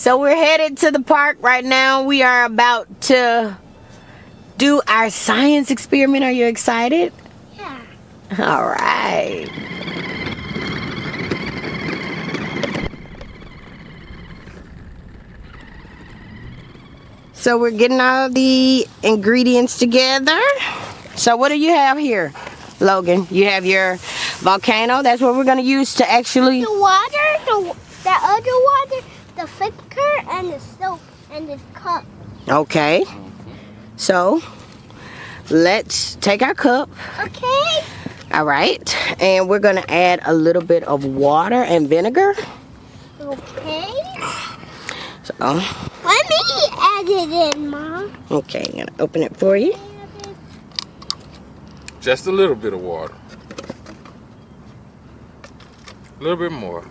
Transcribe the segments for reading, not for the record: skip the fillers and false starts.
So we're headed to the park right now. We are about to do our science experiment. Are you excited? Yeah. All right. So we're getting all the ingredients together. So what do you have here, Logan? You have your volcano. That's what we're going to use to actually... The water, the other water, the vinegar, and the soap, and the cup. Okay. So let's take our cup. Okay. All right. And we're going to add a little bit of water and vinegar. Okay. So... Let me add it in, Mom. Okay, I'm going to open it for you. Just a little bit of water. A little bit more.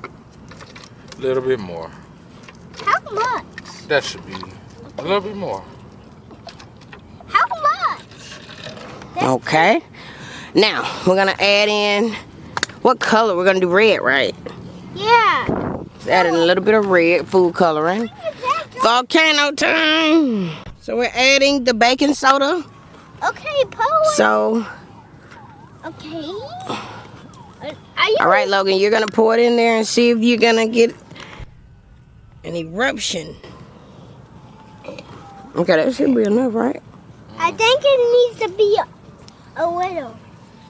A little bit more. How much? That should be a little bit more. How much? Okay. Now, we're going to add in, what color? We're going to do red, right? Yeah. Add in a little bit of red, food coloring. Volcano time. So we're adding the baking soda. Okay, Poe. So. Okay. Are you... All right, Logan, you're going to pour it in there and see if you're going to get an eruption. Okay, that should be enough, right? I think it needs to be a little.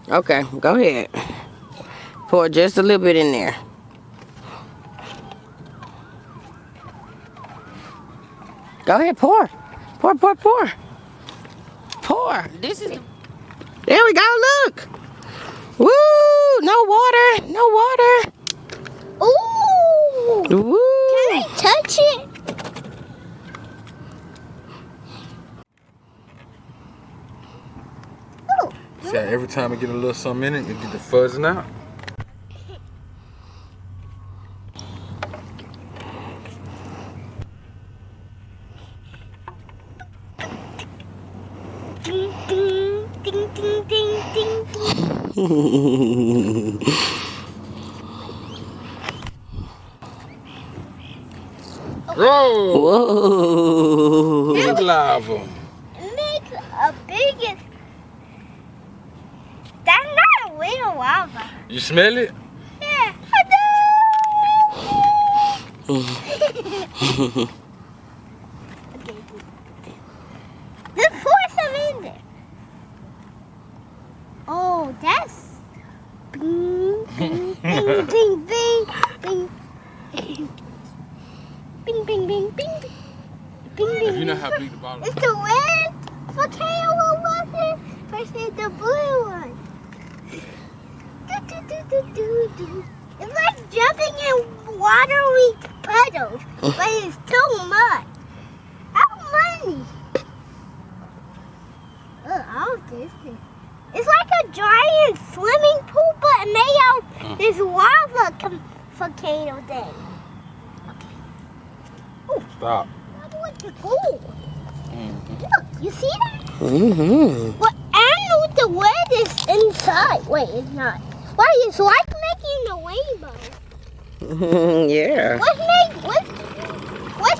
Okay, go ahead. Pour just a little bit in there. Go ahead, pour. Pour, pour, pour. Pour. This is... There we go, look. Woo! No water. No water. Ooh. Woo! Can I touch it? Oh. See how every time I get a little something in it, you get the fuzzing out? Ding, ding, ding, ding, ding, ding, ding. Whoa! Whoa! Big lava. Make a big... That's not a real lava. You smell it? Yeah. Let's pour some in there. Oh, that's... Bing, bing, bing, bing, bing, bing. Bing, bing, bing, bing, bing, bing. If you know how big the bottle It's the red volcano water versus the blue one. Do, do, do, do, do, do. It's like jumping in watery puddles, but it's too much. How many? Oh, this is... It's like a giant swimming pool, but made out this lava volcano thing. Stop. I want to go. Look, you see that? Mm-hmm. But I know the red is inside. Wait, it's not. Why, it's like making a rainbow. Yeah. Let's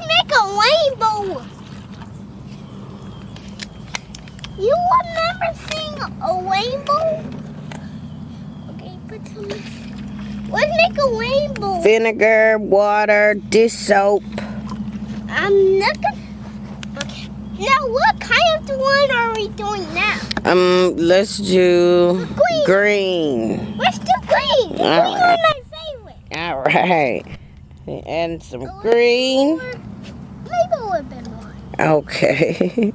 make a rainbow. You remember seeing a rainbow? Okay, put some. Let's make a rainbow. Vinegar, water, dish soap. I'm not gonna. Okay. Now, what kind of one are we doing now? Let's do green. Let's do green. Green All are right. my favorite. All right. And some green. Maybe a little bit more. Okay.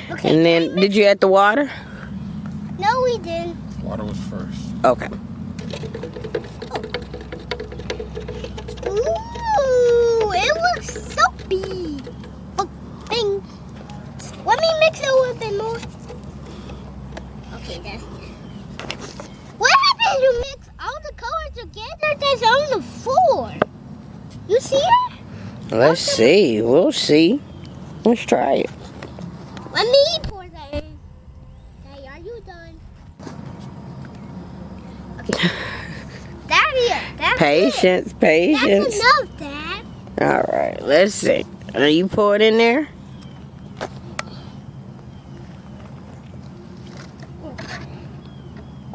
Okay. And then, did you add the water? No, we didn't. Water was first. Okay. Ooh, it looks soapy. Oh, bing. Let me mix it a little bit more. Okay, that's it. What happens if you mix all the colors together that's on the floor? You see it? Let's see. We'll see. Let's try it. Let me pour that in. Daddy, are you done? Okay. Daddy, that's Patience, it. patience. That's enough, Dad. All right, let's see. You pour it in there.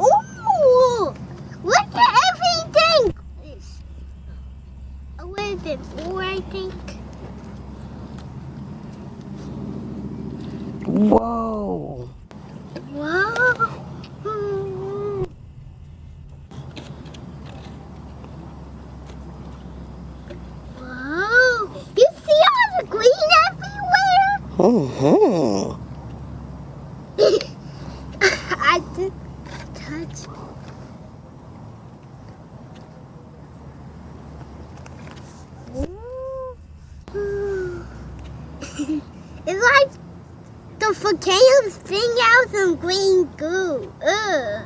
Ooh! Look at everything! A little bit more, I think. Whoa. Wow! Wow! You see all the green everywhere? Mm-hmm. I just touched. It's like the volcanoes bring out some green goo. Ugh.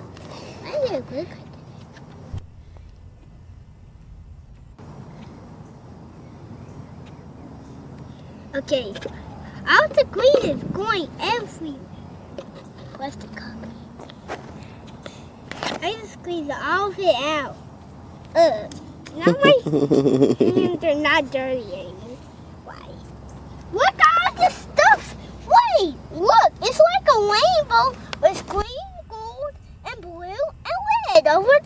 I need a good. Okay. All the green is going everywhere. What's the color? I just squeeze all of it out. Now my hands are not dirty anymore. Why? Look at all this stuff. Wait, look. It's like a rainbow with green, gold, and blue, and red over